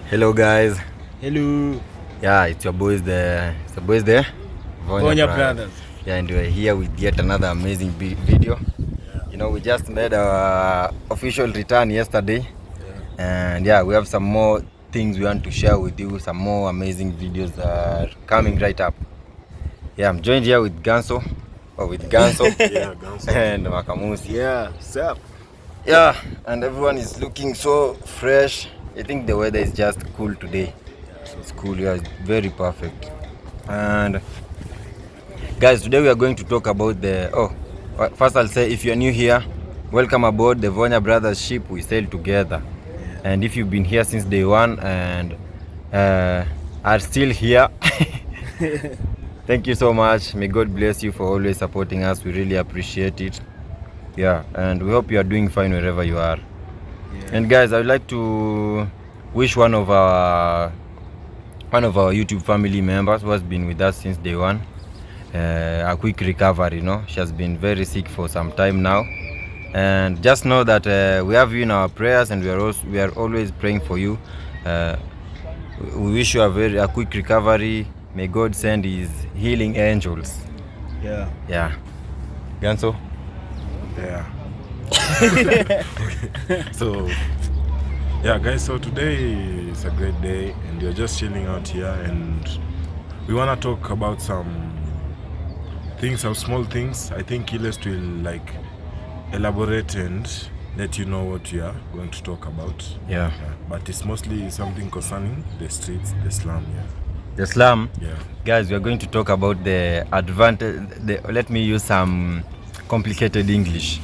Hello guys. Hello. Yeah, it's your boys there. Vonya brothers. Yeah, and we're here with yet another amazing video. You know, we just made our official return yesterday. And yeah, we have some more things we want to share with you. Some more amazing videos are coming right up. Yeah, I'm joined here with Ganso. Yeah, Ganso. And Makamusi. Yeah, sup? Yeah, and everyone is looking so fresh. I think the weather is just cool today. It's cool, yeah, it's very perfect. And guys, today we are going to talk about first I'll say, if you're new here, welcome aboard the Vonya Brothers ship. We sail together. And if you've been here since day one and are still here, thank you so much. May God bless you for always supporting us. We really appreciate it. Yeah, and we hope you are doing fine wherever you are. And guys, I would like to wish one of our YouTube family members who has been with us since day one a quick recovery. You know, she has been very sick for some time now, and just know that we have you in our prayers, and we are always praying for you. We wish you a quick recovery. May God send His healing angels. Yeah. Ganso. Yeah. So yeah guys, so today is a great day and we're just chilling out here and we want to talk about some things, some small things. I think Iles will like elaborate and let you know what we are going to talk about. Yeah. But it's mostly something concerning the streets, the slum. The slum. Yeah. Guys, we are going to talk about the advantage. Let me use some complicated English.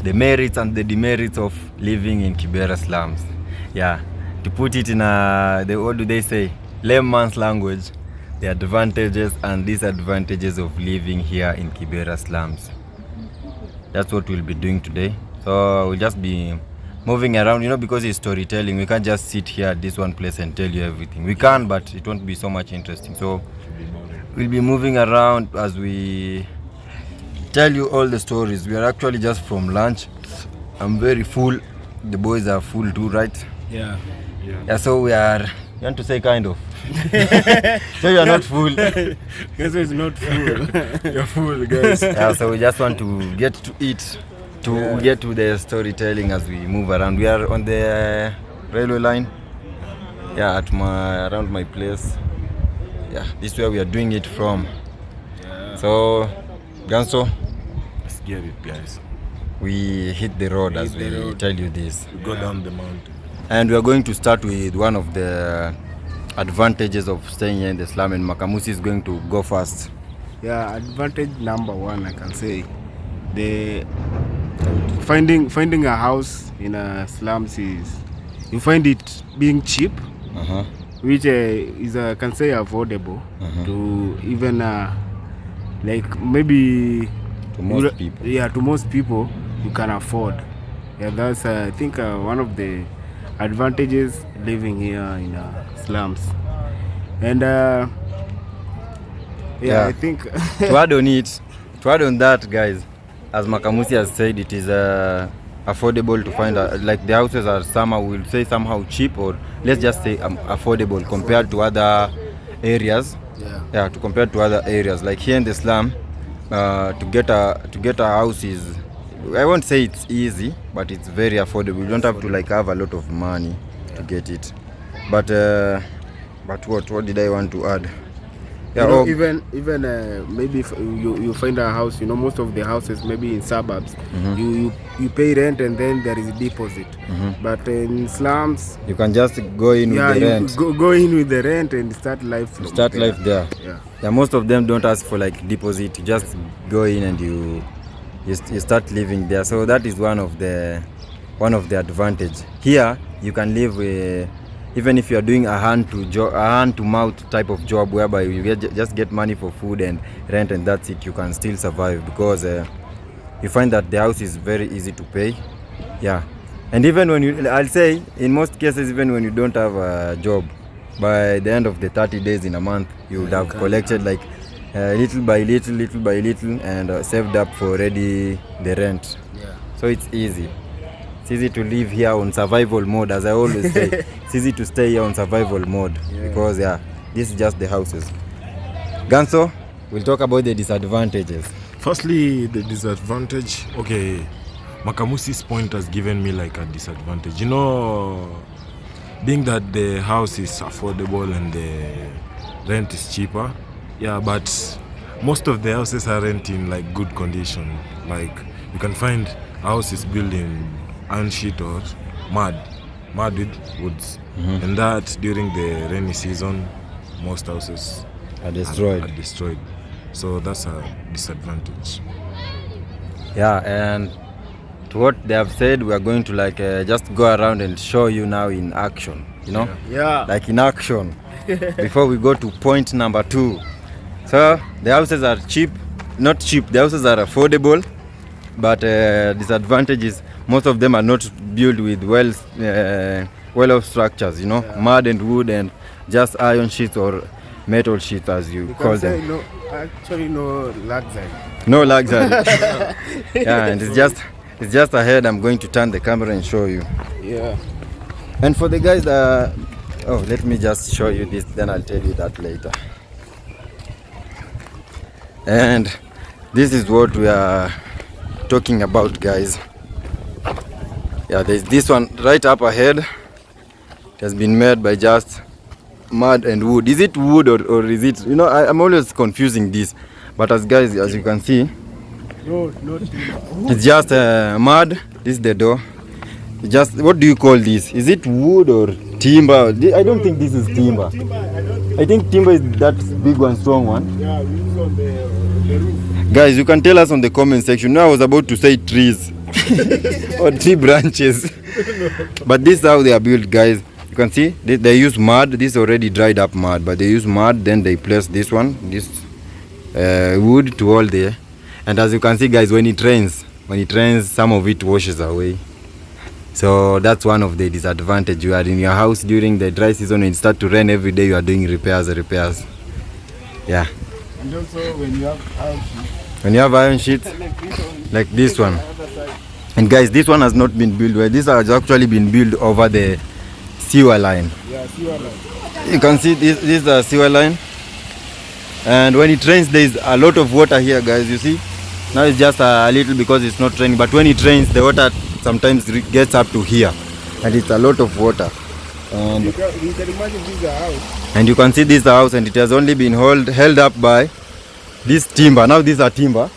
The merits and the demerits of living in Kibera slums. Yeah, to put it in what do they say? Layman's language, the advantages and disadvantages of living here in Kibera slums. That's what we'll be doing today. So we'll just be moving around, you know, because it's storytelling. We can't just sit here at this one place and tell you everything. We can, but it won't be so much interesting. So we'll be moving around as we tell you all the stories. We are actually just from lunch. I'm very full. The boys are full too, right? Yeah. So we are, you want to say kind of? So you are not full. Guess it's not full. You're full, guys. Yeah, so we just want to get to eat, get to the storytelling as we move around. We are on the railway line. Yeah, around my place. Yeah, this is where we are doing it from. So Ganso, Let's get it, guys. we hit the road as we tell you this. We go down the mountain. And we are going to start with one of the advantages of staying here in the slum, and Makamusi is going to go first. Yeah, advantage number one, I can say, the finding a house in a slums is, you find it being cheap, which is I can say affordable to even like maybe To most people. Yeah, to most people you can afford. Yeah, that's I think one of the advantages living here in slums. And Yeah. I think To add on that, guys, as Makamusi has said, it is affordable to find like the houses are somehow cheap, or let's just say affordable compared to other areas. Compared to other areas like here in the slum. To get a house is, I won't say it's easy, but it's very affordable. You don't have to like have a lot of money to get it. But what did I want to add? you know, even maybe if you find a house, you know, most of the houses maybe in suburbs, you pay rent and then there is a deposit. But in slums, you can just go in with the rent. Go in with the rent and start life there. Yeah, most of them don't ask for like deposit. You just go in and you start living there. So that is one of the advantage. Here you can live even if you are doing a hand to mouth type of job, whereby you just get money for food and rent, and that's it. You can still survive because you find that the house is very easy to pay. Yeah, and even when I'll say in most cases, even when you don't have a job, by the end of the 30 days in a month, you would have collected like little by little and saved up for already the rent. So it's easy. It's easy to live here on survival mode, as I always say. It's easy to stay here on survival mode because this is just the houses. Ganso, we'll talk about the disadvantages. Firstly, the disadvantage. Okay, Makamusi's point has given me like a disadvantage. You know, being that the house is affordable and the rent is cheaper. Yeah, but most of the houses aren't in like good condition. Like you can find houses built in iron sheet or mud with woods, and that during the rainy season, most houses Are destroyed. Are destroyed. So that's a disadvantage. Yeah, and to what they have said, we are going to like just go around and show you now in action. You know, like in action. Before we go to point number 2. So the houses are cheap, not cheap. The houses are affordable, but disadvantage is most of them are not built with well-off structures. You know, mud and wood and just iron sheets or metal sheets, as you call them. No, actually, no luxury. No luxury. Yeah, and it's just ahead. I'm going to turn the camera and show you. Yeah. And for the guys let me just show you this, then I'll tell you that later. And this is what we are talking about, guys. Yeah, there's this one right up ahead. It has been made by just mud and wood. Is it wood or is it, you know, I'm always confusing this, but as you can see, No, not it's just mud. This is the door. Just, what do you call this? Is it wood or timber? I don't think this is timber. I think timber is that big one, strong one. Yeah, we use on the roof. Guys, you can tell us on the comment section. Now I was about to say trees or tree branches, but this is how they are built, guys. You can see they use mud. This is already dried up mud, but they use mud. Then they place this wood to hold there. And as you can see, guys, when it rains, some of it washes away. So that's one of the disadvantages. You are in your house during the dry season and it starts to rain every day. You are doing repairs. Yeah. And also when you have iron sheets. When you have iron sheets, like this one. And guys, this one has not been built well. This has actually been built over the sewer line. Yeah, sewer line. You can see this is the sewer line. And when it rains, there is a lot of water here, guys. You see? Now it's just a little because it's not raining. But when it rains, the water sometimes gets up to here. And it's a lot of water. And You can imagine this is a house. And you can see this is the house, and it has only been held up by this timber. Now these are timber.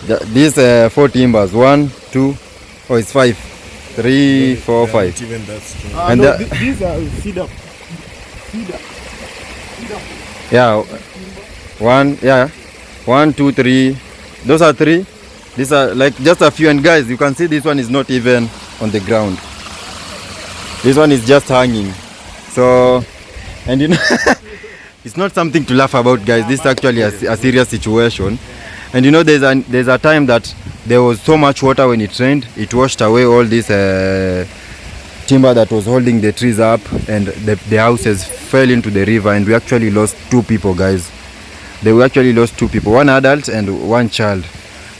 Yeah. These 4 timbers. 1, 2, it's 5. 3, 4, 5. Even that's strong. And No, these are feeder. Yeah. 1, 1, 2, 3. Those are 3. These are like just a few. And guys, you can see this one is not even on the ground. This one is just hanging. So, and you know, it's not something to laugh about, guys. This is actually a serious situation. And you know, there's a time that there was so much water when it rained. It washed away all this timber that was holding the trees up, and the houses fell into the river, and we actually lost 2 people, guys. We actually lost 2 people, 1 adult and 1 child.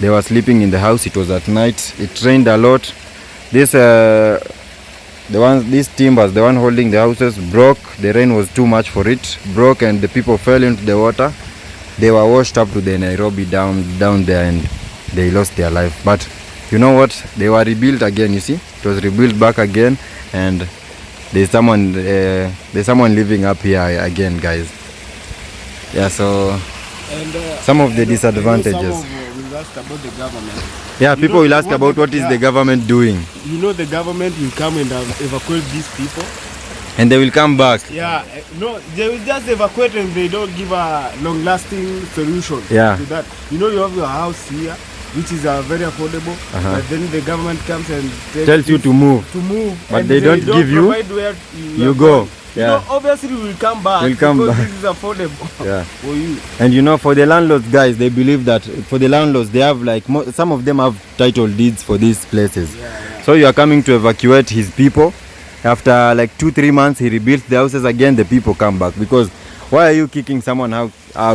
They were sleeping in the house. It was at night. It rained a lot. These timbers, the one holding the houses, broke. The rain was too much for it. Broke, and the people fell into the water. They were washed up to the Nairobi down there, and they lost their life. But you know what? They were rebuilt again. You see, it was rebuilt back again, and there's someone living up here again, guys. Yeah. So some of the disadvantages. Will ask about the government. Yeah, people will ask about what is the government doing. You know, the government will come and evacuate these people. And they will come back. Yeah, no, they will just evacuate and they don't give a long-lasting solution to that. You know, you have your house here, which is very affordable, but then the government comes and tells you to move. But they don't give you. Where you go. You know, obviously we will come back because this is affordable for you. And you know, for the landlords, guys, they believe that for the landlords, they have like some of them have title deeds for these places. So you are coming to evacuate his people. After like 2-3 months, he rebuilds the houses again. The people come back, because why are you kicking someone out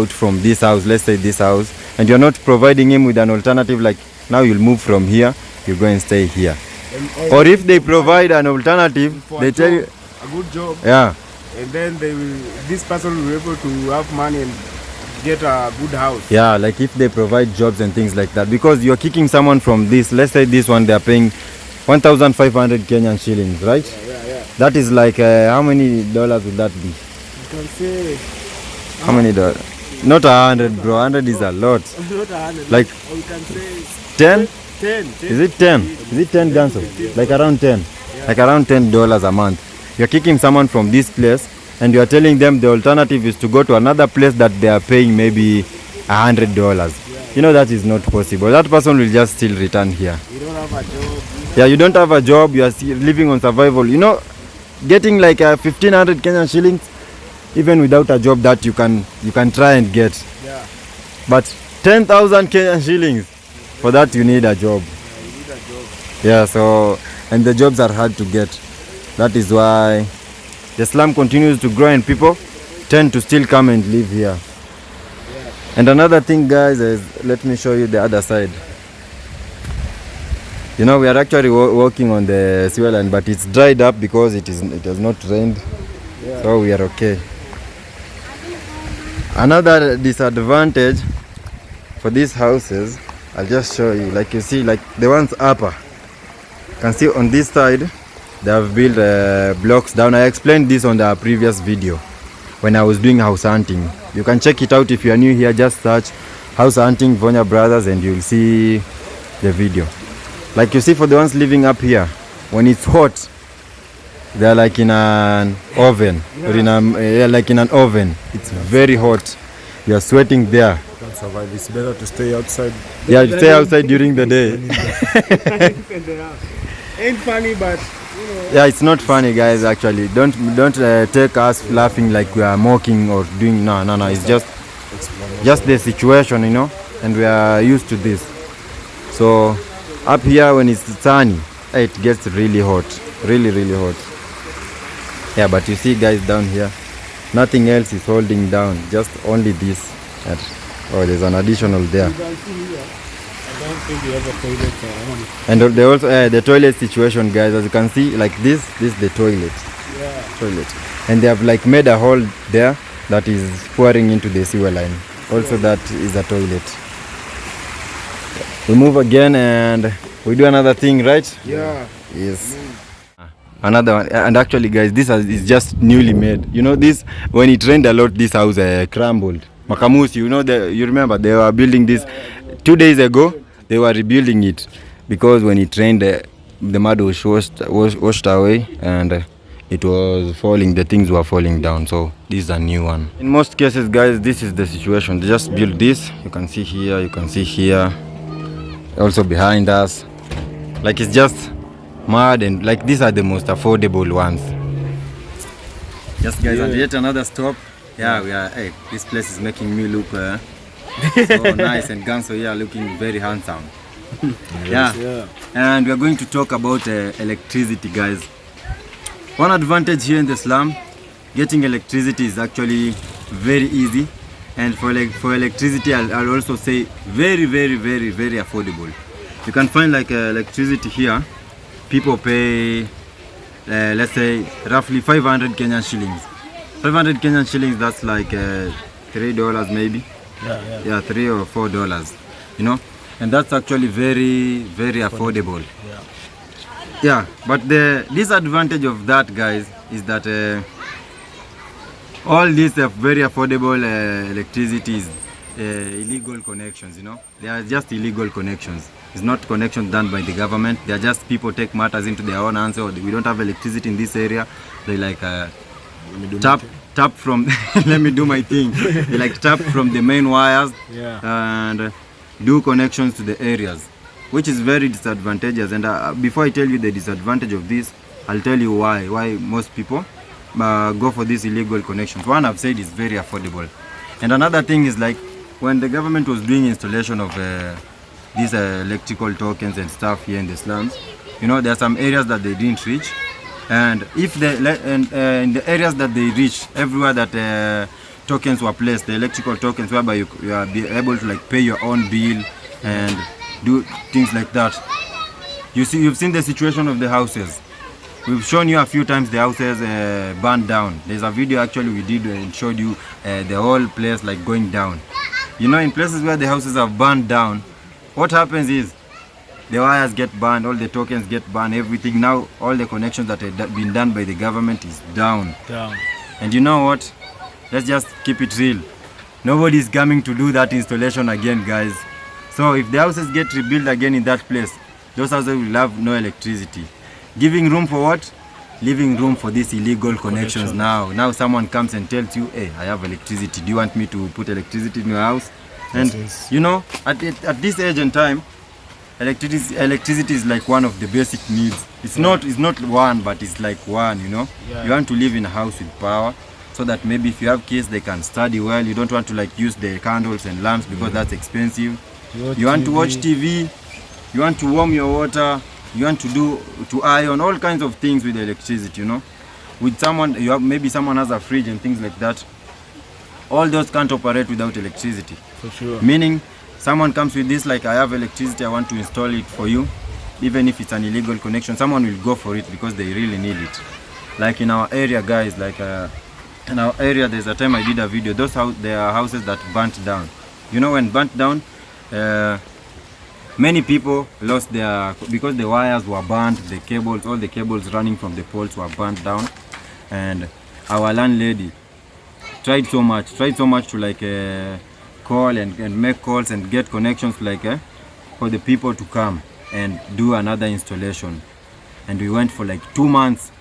from this house? Let's say this house, and you're not providing him with an alternative. Like, now you'll move from here, you go and stay here. Or if they provide an alternative, for they a tell you, job, a good job, yeah, and then this person will be able to have money and get a good house. yeah, like if they provide jobs and things like that. Because you're kicking someone from this, let's say this one, they're paying 1,500 Kenyan shillings, right? Yeah. That is like, how many dollars would that be? You can say How many dollars? Not 100, bro. 100 is a lot. not 100. Like or we can say 10? 10. Is it 10? Is it 10 ganso? Like around 10. Like around $10 a month. You're kicking someone from this place and you're telling them the alternative is to go to another place that they are paying maybe $100. You know that is not possible. That person will just still return here. You don't have a job. Yeah, you don't have a job. You are living on survival. You know, getting like 1,500 Kenyan shillings, even without a job, that you can try and get. Yeah. But 10,000 Kenyan shillings, for that you need a job. You need a job. Yeah, so, and the jobs are hard to get. That is why the slum continues to grow and people tend to still come and live here. And another thing, guys, is let me show you the other side. You know, we are actually walking on the sewer line, but it's dried up because it has not rained. Yeah. So we are okay. Another disadvantage for these houses, I'll just show you. Like you see, like the ones upper, you can see on this side they have built blocks down. I explained this on the previous video when I was doing house hunting. You can check it out if you are new here. Just search house hunting Vonya Brothers and you'll see the video. Like you see, for the ones living up here, when it's hot, they're like in an oven, or in a, like in an oven. It's very hot. You are sweating there. You can't survive. It's better to stay outside. Yeah, you stay outside during the day. Ain't funny, but you know. Yeah, it's not funny, guys. Actually, don't take us laughing like we are mocking or doing. No. It's just the situation, you know, and we are used to this. So up here when it's sunny, it gets really hot, really hot. Yeah, but you see, guys, down here, nothing else is holding down, just only this. Oh, there's an additional there. You can see here. I don't think you have a toilet for home. And they also the toilet situation, guys. As you can see, like this is the toilet. Yeah. Toilet, and they have like made a hole there that is pouring into the sewer line. Also, that is a toilet. We move again and we do another thing, right? Yeah. Yes. Another one, and actually, guys, this is just newly made. You know, this when it rained a lot, this house crumbled. Makamusi, you know, you remember they were building this 2 days ago. They were rebuilding it because when it rained, the mud was washed away and it was falling. The things were falling down. So this is a new one. In most cases, guys, this is the situation. They just built this. You can see here. You can see here. Also behind us, like it's just mud, and like these are the most affordable ones. Just, guys, and yet another stop. Yeah, we are. Hey, this place is making me look so nice, and Ganso here looking very handsome. Yeah. And we are going to talk about electricity, guys. One advantage here in the slum, getting electricity is actually very easy. And for electricity, I'll also say very affordable. You can find like electricity here. People pay, let's say, roughly 500 Kenyan shillings. 500 Kenyan shillings, that's like $3 maybe. Yeah, $3 or $4. You know, and that's actually very affordable. Yeah, but the disadvantage of that, guys, is that all these very affordable electricity is illegal connections, you know. They are just illegal connections. It's not connections done by the government. They are just people take matters into their own hands. Or we don't have electricity in this area. They like tap from let me do my thing. They like tap from the main wires and do connections to the areas, which is very disadvantageous. And before I tell you the disadvantage of this, I'll tell you why most people go for these illegal connections. One, I've said, is very affordable. And another thing is, like, when the government was doing installation of these electrical tokens and stuff here in the slums, you know, there are some areas that they didn't reach. And if in the areas that they reached, everywhere that tokens were placed, the electrical tokens, whereby you are be able to like pay your own bill and do things like that, You've seen the situation of the houses. We've shown you a few times the houses burned down. There's a video actually we did and showed you the whole place like going down. You know, in places where the houses have burned down, what happens is the wires get burned, all the tokens get burned, everything. Now all the connections that had been done by the government is down. And you know what? Let's just keep it real. Nobody is coming to do that installation again, guys. So if the houses get rebuilt again in that place, those houses will have no electricity. Giving room for what? Leaving room for these illegal connections now. Now someone comes and tells you, hey, I have electricity. Do you want me to put electricity in your house? And you know, at this age and time, electricity is like one of the basic needs. It's not one, but it's like one, you know. You want to live in a house with power, so that maybe if you have kids, they can study well. You don't want to like use the candles and lamps because that's expensive. You want to watch TV, you want to warm your water, you want to iron, all kinds of things with electricity, you know. With someone, maybe someone has a fridge and things like that. All those can't operate without electricity. For sure. Meaning, someone comes with this like, I have electricity, I want to install it for you. Even if it's an illegal connection, someone will go for it because they really need it. Like in our area, guys, like in our area, there's a time I did a video. There are houses that burnt down. You know, when burnt down, many people lost because the wires were burnt, the cables, all the cables running from the poles were burnt down. And our landlady tried so much to like call and make calls and get connections like for the people to come and do another installation. And we went for like 2 months.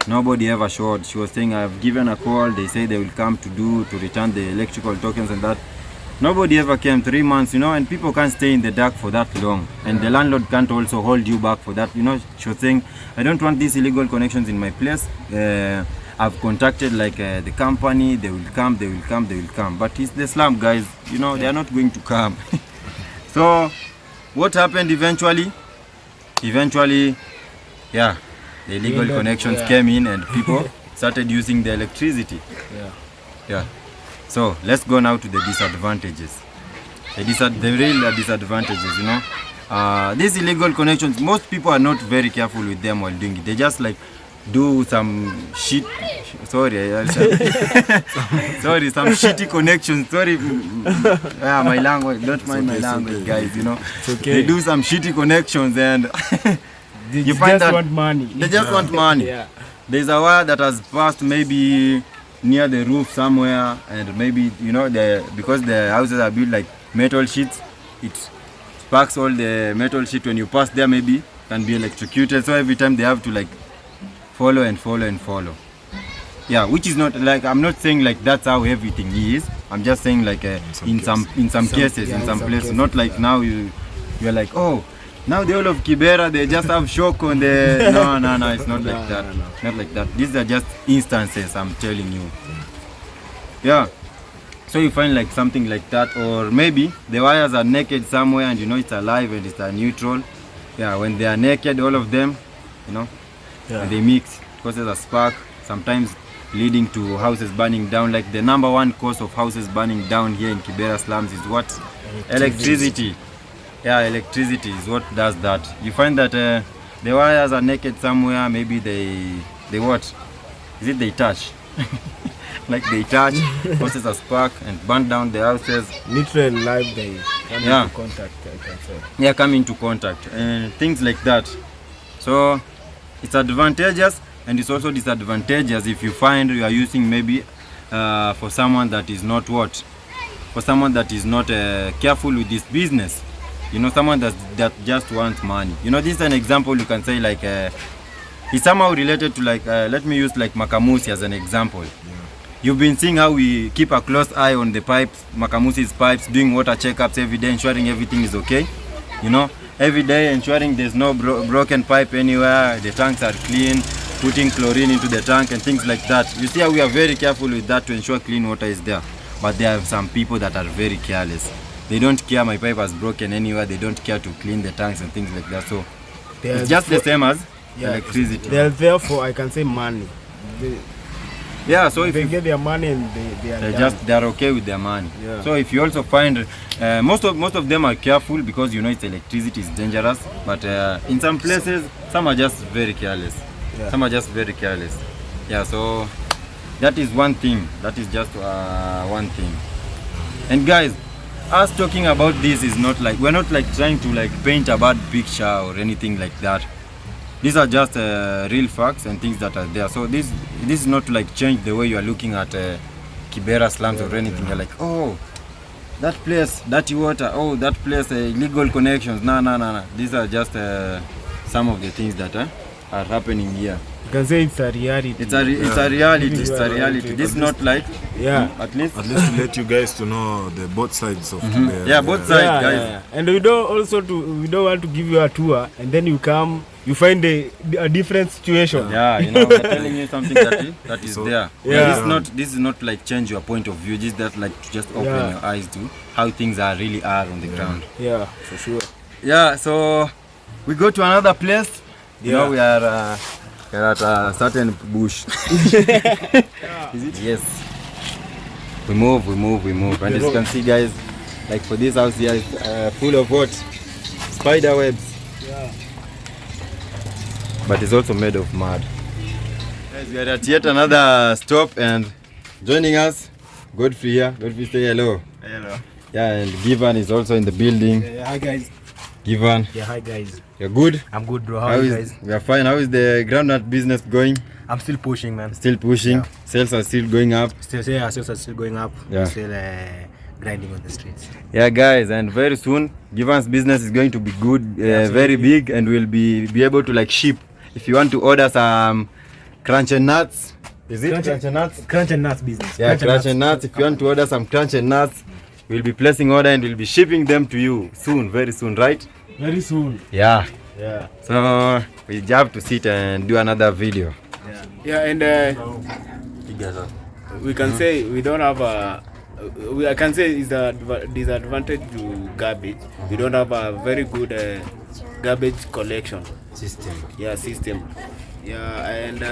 Nobody ever showed. She was saying, I've given a call, they say they will come to return the electrical tokens and that. Nobody ever came. 3 months, you know, and people can't stay in the dark for that long. And the landlord can't also hold you back for that. You know, she was saying, I don't want these illegal connections in my place. I've contacted like the company, they will come. But it's the slum, guys, you know, they are not going to come. So what happened eventually? Yeah, the illegal connections came in and people started using the electricity. Yeah. So let's go now to the disadvantages. The real disadvantages, you know. These illegal connections, most people are not very careful with them while doing it. They just like do some shit. Some shitty connections. My language. Don't mind my language, guys. You know, they do some shitty connections and they just want money. They just want money. There's a wire that has passed maybe near the roof somewhere, and maybe, you know, because the houses are built like metal sheets, it sparks all the metal sheet. When you pass there, maybe can be electrocuted. So every time they have to like follow. Yeah, which is not like, I'm not saying like that's how everything is. I'm just saying like in some cases, in some places, not like now you're like, oh, now the whole of Kibera, they just have shock on the... No, it's not like that. Not like that. These are just instances, I'm telling you. Yeah. So you find like something like that, or maybe the wires are naked somewhere and you know it's alive and it's a neutral. Yeah, when they are naked, all of them, you know, when they mix, it causes a spark, sometimes leading to houses burning down. Like the number one cause of houses burning down here in Kibera slums is what? Electricity. Yeah, electricity is what does that. You find that the wires are naked somewhere, maybe they what? Is it they touch? Like they touch, causes a spark and burn down the houses. Neutral live, they come into contact, I can say. Yeah, come into contact and things like that. So it's advantageous and it's also disadvantageous if you find you are using maybe for someone that is not what? For someone that is not careful with this business. You know, someone that just wants money. You know, this is an example you can say like, it's somehow related to like, let me use like Makamusi as an example. You've been seeing how we keep a close eye on the pipes, Makamusi's pipes, doing water checkups every day, ensuring everything is okay. You know, every day ensuring there's no broken pipe anywhere, the tanks are clean, putting chlorine into the tank and things like that. You see how we are very careful with that to ensure clean water is there. But there are some people that are very careless. They don't care my pipe has broken anywhere. They don't care to clean the tanks and things like that. So it's just the same as electricity. They are there for, I can say, money. Yeah, so if they you, get their money and they're okay with their money. Yeah. So if you also find most of them are careful because you know it's electricity is dangerous, but in some places some are just very careless. Yeah. Some are just very careless. Yeah, so that is one thing. That is just one thing. And guys, us talking about this is not like, we're not like trying to like paint a bad picture or anything like that. These are just real facts and things that are there. So this is not to like change the way you are looking at Kibera slums or anything. You're like, oh, that place, dirty water. Oh, that place, illegal connections. No. These are just some of the things that are happening here. You can say it's a reality. It's a reality. It's a reality. This is not like, at least to let you guys to know the both sides of Kibera. Yeah, both sides, guys. Yeah. And we don't want to give you a tour and then you come, you find a different situation. Yeah, you know, we're telling you something that is So, there. yeah. This is not like change your point of view. Just that like to just open Yeah. your eyes to how things really are on the ground. Yeah, for sure. Yeah, so we go to another place. You know, we are at a certain bush. Is it? Yes. We move. And as you can see, guys, like for this house here, it's full of what? Spider webs. Yeah. But it's also made of mud. Guys, we are at yet another stop, and joining us, Godfrey here. Godfrey, say hello. Hello. Yeah, and Givan is also in the building. Hi guys. Givan, Yeah, hi guys. you're good? I'm good, bro. How are you guys? We are fine. How is the groundnut business going? I'm still pushing, man. Still pushing. Yeah. Sales are still going up. Sales are still going up. Yeah. Still grinding on the streets. Yeah, guys, and very soon, Givan's business is going to be good, very big, and we'll be able to like ship. If you want to order some crunch and nuts, is it crunch and nuts? Crunch and nuts business. Yeah, crunch and nuts. If you want to order some crunch and nuts, we'll be placing order and we'll be shipping them to you soon, very soon, right? Very soon. Yeah. Yeah. So we have to sit and do another video. Yeah, and we can say we don't have I can say is a disadvantage to garbage. We don't have a very good garbage collection System. system. Yeah, and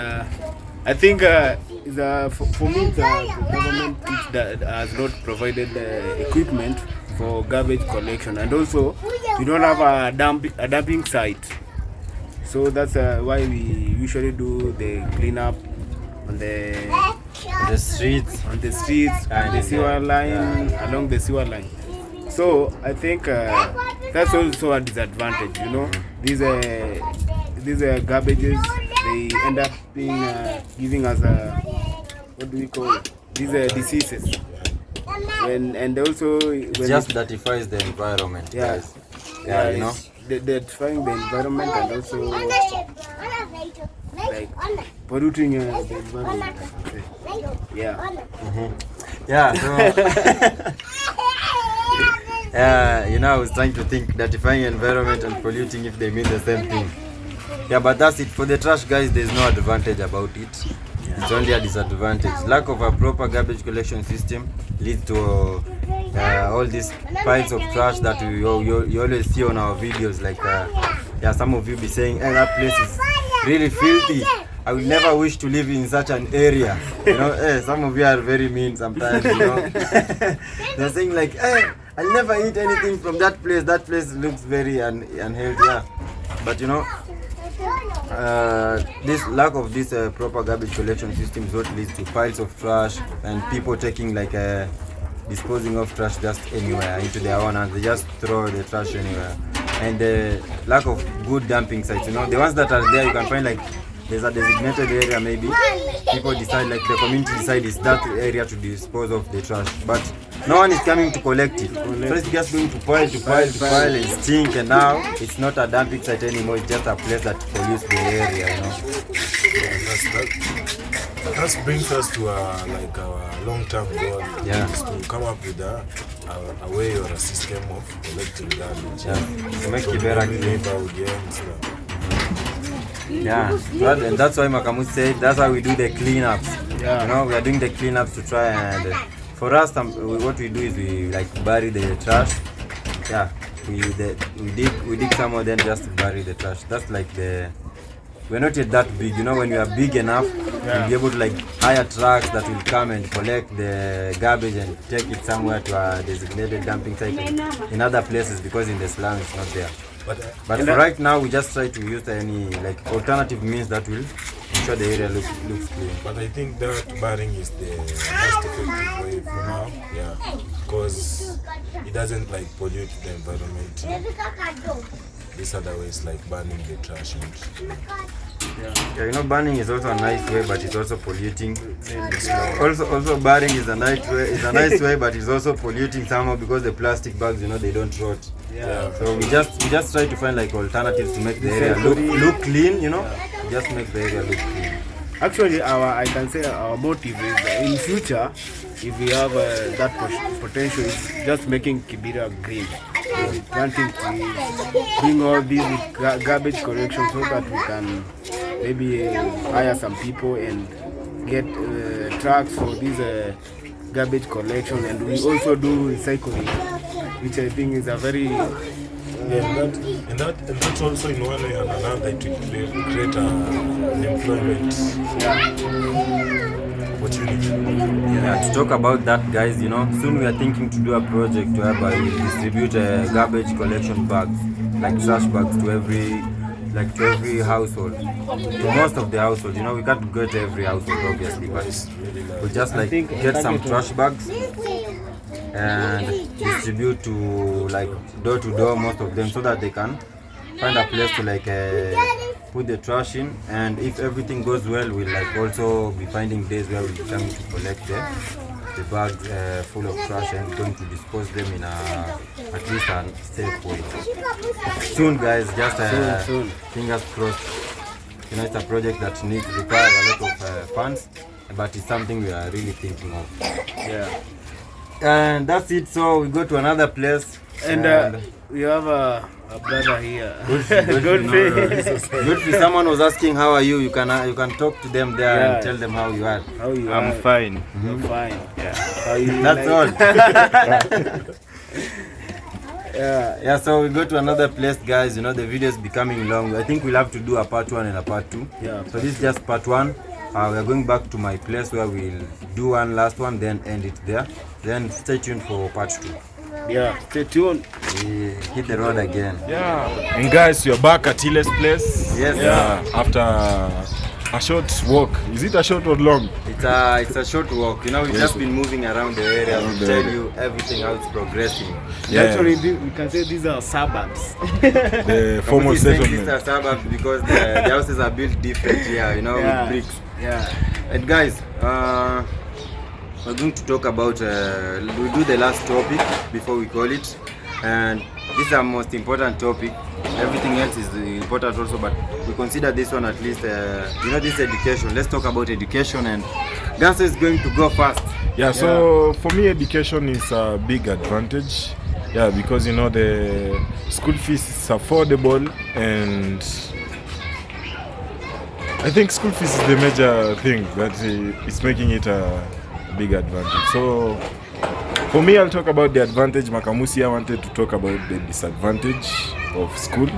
I think for me the government that has not provided equipment for garbage collection, and also we don't have a dumping site. So that's why we usually do the cleanup on The streets. on the streets, on the sewer line, along the sewer line. So I think that's also a disadvantage. You know, these garbages, they end up being giving us what do we call it? These diseases. And also when Just dirtifies the environment, guys. Yeah, you know. they're trying the environment and also like polluting the environment. Yeah. Yeah, so you know, I was trying to think dirtifying environment and polluting if they mean the same thing. Yeah, but that's it. For the trash, guys, there's no advantage about it. It's only a disadvantage. Lack of a proper garbage collection system leads to all these piles of trash that you always see on our videos. Like, some of you be saying, hey, that place is really filthy. I would never wish to live in such an area. You know, some of you are very mean sometimes, you know. They're saying like, hey, I'll never eat anything from that place. That place looks very unhealthy. Yeah. But you know, this lack of this proper garbage collection system is what leads to piles of trash and people taking like disposing of trash just anywhere into their own hands. They just throw the trash anywhere. And the lack of good dumping sites, you know, the ones that are there, you can find like there's a designated area, maybe people decide, like the community decide is that area to dispose of the trash, but no one is coming to collect it. So it's just going to pile and stink, and now it's not a dumping site anymore. It's just a place that pollutes the area, you know. That brings us to our long-term goal. Yeah. Is to come up with a way or a system of collecting garbage. Yeah. To make Kibera clean. neighborhood, and stuff. Yeah, and that's why Makamu said that's how we do the cleanups. Yeah. You know, we are doing the cleanups to try and for us, what we do is we like bury the trash. Yeah, we dig somewhere, then just bury the trash. That's like the we're not yet that big. You know, when we are big enough, we'll be able to like hire trucks that will come and collect the garbage and take it somewhere to a designated dumping site in other places, because in the slum it's not there. But for right now, we just try to use any like alternative means that will ensure the area looks clean. But I think that barring is the most effective way for now, because it doesn't like pollute the environment. These other ways like burning the trash Yeah, you know, burning is also a nice way, but it's also polluting. Also burning is a nice way, but it's also polluting somehow, because the plastic bags, you know, they don't rot. So we just try to find like alternatives to make the area look clean, you know. Just make the area look clean. Actually, I can say our motive is in future, if we have that potential, is just making Kibera green. Planting trees, doing all these with garbage collection, so that we can maybe hire some people and get trucks for this garbage collection, and we also do recycling, which I think is a very and that's also in one way and another to create an employment opportunity. Yeah, to talk about that, guys, you know, soon we are thinking to do a project whereby we distribute garbage collection bags, like trash bags, to every household, to most of the households. You know, we can't go to every household obviously, but we just like get some trash bags and distribute to like door to door, most of them, so that they can find a place to like put the trash in. And if everything goes well, we'll like also be finding days where we'll be coming to collect the bags full of trash and going to dispose them in at least a safe way. Soon, guys, just soon. Fingers crossed. You know, it's a project that requires a lot of funds, but it's something we are really thinking of. And that's it. So we go to another place, and we have a brother here. Good. Someone was asking how are you. You can talk to them there and tell them how you are. I'm fine. I'm fine. Yeah. How you That's all. Yeah. So we go to another place, guys. You know, the video is becoming long. I think we'll have to do a part 1 and a part 2. Yeah. So this is just part 1. We are going back to my place where we'll do one last one, then end it there. Then stay tuned for part 2. Yeah, stay tuned. Hit the road again. Yeah. And guys, you're back at Hile's place. Yes. Yeah. After a short walk. Is it a short or long? It's a short walk. You know, we've just been moving around the area to tell you everything how it's progressing. Yeah. Actually, we can say these are suburbs. The formal settlement. These are suburbs because the houses are built different here, you know, with bricks. Yeah. And guys, we're going to talk about, we'll do the last topic before we call it. And this is our most important topic. Everything else is important also, but we consider this one at least, you know, this education. Let's talk about education, and Ganso is going to go first. Yeah, so for me, education is a big advantage. Yeah, because you know the school fees is affordable, and I think school fees is the major thing that is making it a big advantage. So for me, I'll talk about the advantage. Makamusi, I wanted to talk about the disadvantage of school.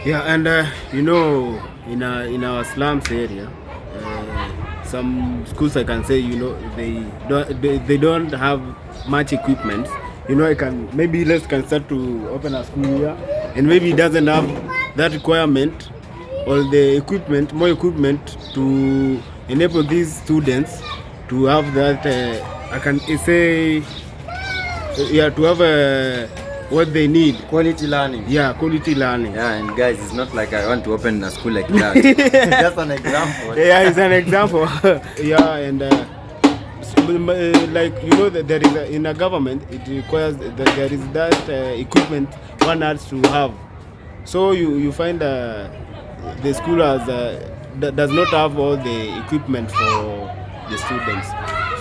Yeah, and you know, in our slums area, some schools, I can say, you know, they don't have much equipment. You know, let's start to open a school here, and maybe it doesn't have that requirement or the equipment, more equipment to enable these students to have that. I can say, to have what they need. Quality learning. Yeah, quality learning. Yeah, and guys, it's not like I want to open a school like that. Just an example. Yeah, it's an example. Yeah, and like, you know, that there is in a government, it requires that there is that equipment one has to have. So you find the school does not have all the equipment for the students.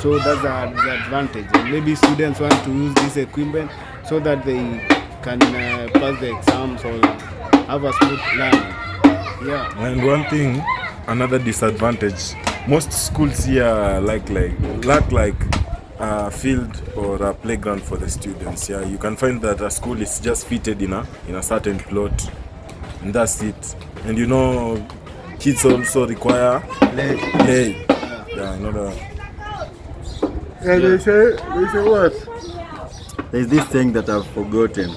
So that's the advantage. And maybe students want to use this equipment so that they can pass the exams or have a smooth learning. Yeah. And one thing, another disadvantage, most schools here lack a field or a playground for the students. Yeah, you can find that a school is just fitted in a certain plot, and that's it. And you know, kids also require play. Yeah, you know that. And they say what? There's this thing that I've forgotten.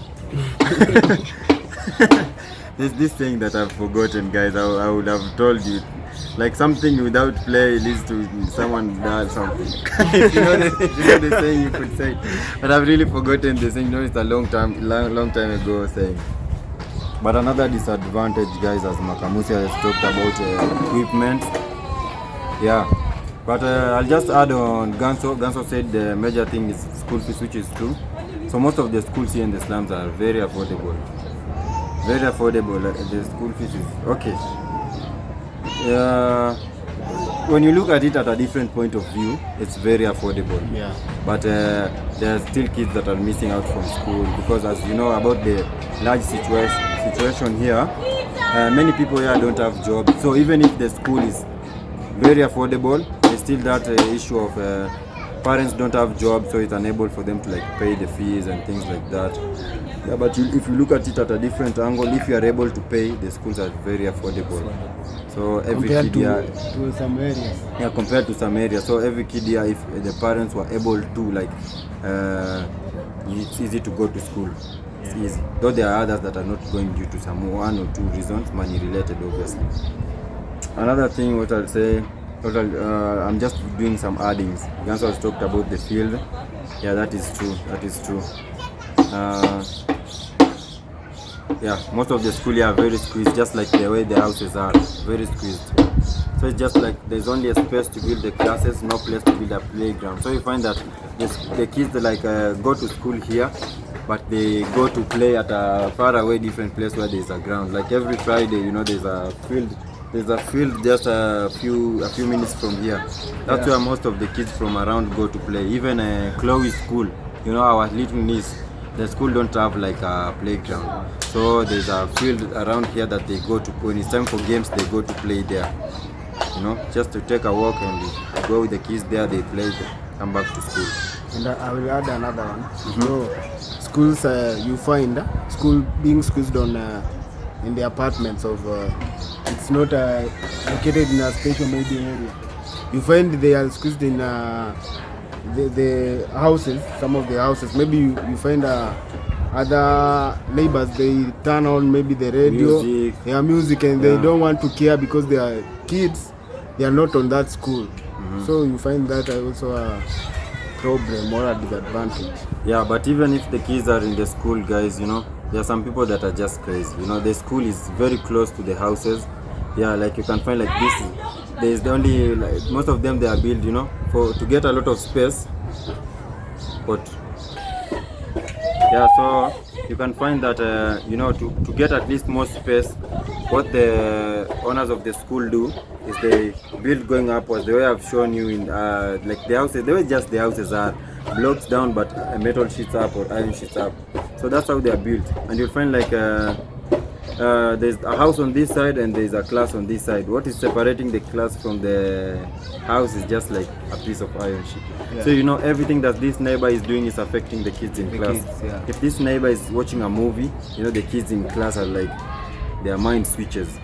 There's this thing that I've forgotten, guys. I would have told you. Like something without play leads to someone does something. If you know the saying, you could say. But I've really forgotten the saying. You know, it's a long time ago saying. But another disadvantage, guys, as Makamusi has talked about equipment. Yeah. But I'll just add on Ganso. Ganso said the major thing is school fees, which is true. So most of the schools here in the slums are very affordable. Very affordable. The school fees is okay. When you look at it at a different point of view, it's very affordable. Yeah. But there are still kids that are missing out from school because, as you know about the large situation here, many people here don't have jobs. So even if the school is very affordable, there's still that issue of parents don't have jobs, so it's unable for them to like pay the fees and things like that. Yeah, but if you look at it at a different angle, if you are able to pay, the schools are very affordable. So every Compared kid here, to some areas. yeah, compared to some areas. So every kid here, if the parents were able to like, it's easy to go to school. It's easy. Though there are others that are not going due to some one or two reasons, money related, obviously. Another thing, what I'll say, I'm just doing some addings. Ganso has talked about the field. Yeah, that is true. That is true. Yeah, most of the school here are very squeezed, just like the way the houses are, very squeezed. So it's just like there's only a space to build the classes, no place to build a playground. So you find that the kids like go to school here, but they go to play at a far away different place where there's a ground. Like every Friday, you know, there's a field. There's a field just a few minutes from here. That's where most of the kids from around go to play. Even Chloe's school, you know, our little niece, the school don't have like a playground. So there's a field around here that they go to. When it's time for games, they go to play there. You know, just to take a walk and go with the kids there. They play, they come back to school. And I will add another one. So schools, you find school being squeezed on in the apartments of. It's not located in a special maybe area. You find they are squeezed in the houses. Some of the houses. Maybe you find other neighbors, they turn on maybe the radio, music, and they don't want to care because they are kids. They are not on that school. So you find that also a problem or a disadvantage. Yeah, but even if the kids are in the school, guys, you know, there are some people that are just crazy. You know, the school is very close to the houses. Yeah, like you can find like this. There's the only like, most of them they are built, you know, to get a lot of space. But yeah, so you can find that you know, to get at least more space, what the owners of the school do is they build going upwards. The way I've shown you in like the houses, the way just the houses are blocks down, but metal sheets up or iron sheets up. So that's how they are built, and you'll find like there's a house on this side and there's a class on this side. What is separating the class from the house is just like a piece of iron sheet. Yeah. So you know everything that this neighbor is doing is affecting the kids in class. If this neighbor is watching a movie, you know the kids in class are like, their mind switches.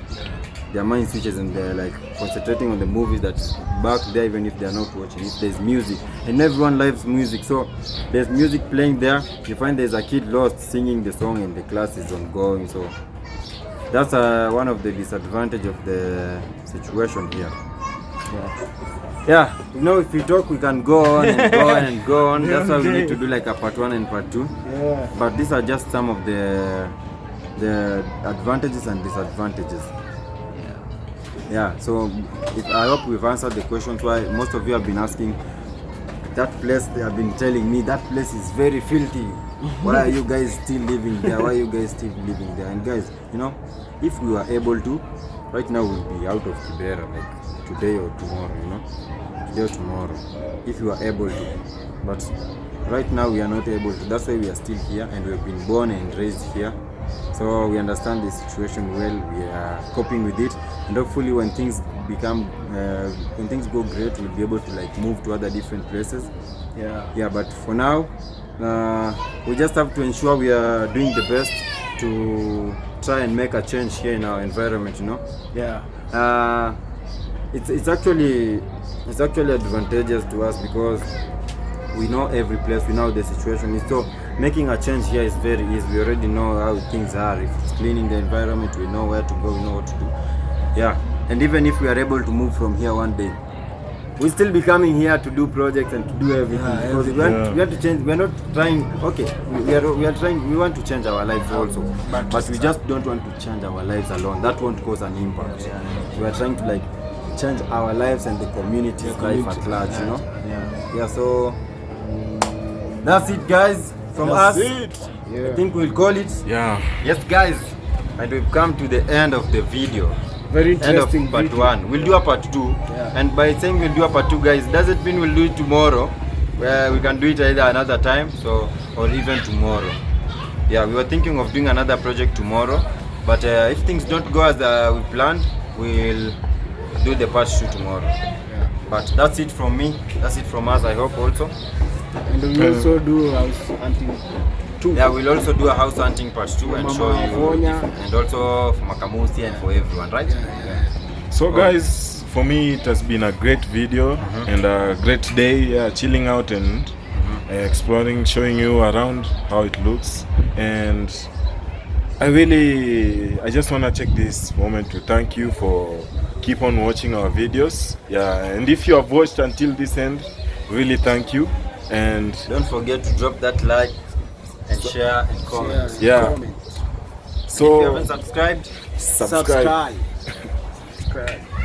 Their mind switches and they're like concentrating on the movies that's back there, even if they're not watching. If there's music, and everyone loves music, so there's music playing there, you find there's a kid lost singing the song and the class is ongoing. So that's one of the disadvantages of the situation here. Yeah, you know, if we talk, we can go on and go on and go on. That's why we need to do like a part 1 and part 2. But these are just some of the advantages and disadvantages. Yeah, so I hope we've answered the questions why most of you have been asking. That place, they have been telling me that place is very filthy. Why are you guys still living there? Why are you guys still living there? And guys, you know, if we were able to, right now we'll be out of Kibera like today or tomorrow, you know, today or tomorrow, if we were able to. But right now we are not able to. That's why we are still here, and we've been born and raised here. So we understand the situation well. We are coping with it, and hopefully when things when things go great, we'll be able to like move to other different places. Yeah, but for now, we just have to ensure we are doing the best to try and make a change here in our environment, you know. Yeah. It's actually advantageous to us because we know every place, we know the situation is. So making a change here is very easy. We already know how things are. If it's cleaning the environment, we know where to go, we know what to do. Yeah, and even if we are able to move from here one day, we'll still be coming here to do projects and to do everything. Because we want to change. We're not trying. Okay, we are trying. We want to change our lives also, but we just don't want to change our lives alone. That won't cause an impact. We are trying to like change our lives and the community's life at large. You know. Yeah. So that's it, guys. From us, I think we'll call it. Yeah. Yes, guys, and we've come to the end of the video. Very End of interesting part video. 1. We'll do a part 2. And by saying we'll do a part 2, guys, doesn't mean we'll do it tomorrow. Where we can do it either another time, or even tomorrow. Yeah, we were thinking of doing another project tomorrow, but if things don't go as we planned, we'll do the part 2 tomorrow. But that's it from me. That's it from us. I hope also. And we also do house hunting too. Yeah, we'll also do a house hunting part 2 and show you, and also for Makamusi and for everyone, right? So guys, for me it has been a great video and a great day, chilling out and exploring, showing you around how it looks. And I just want to take this moment to thank you for keep on watching our videos. Yeah, and if you have watched until this end, really thank you. And don't forget to drop that like and share and comment. Yeah. So if you haven't subscribed, subscribe.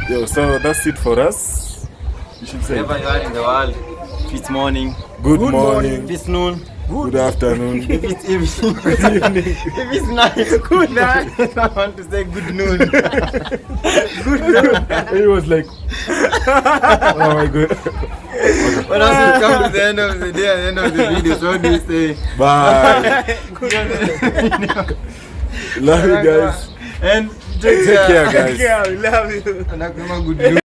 Yo, so that's it for us. You should say wherever you are in the world, if it's morning, good morning, if it's noon, good afternoon, if it's evening, if it's night, good night. I want to say good noon. Good noon. He was like, oh my god. But as we come to the end of the day, at the end of the video, so what do you say? Bye. Love you guys. And take care guys. Yeah, we love you. Good noon.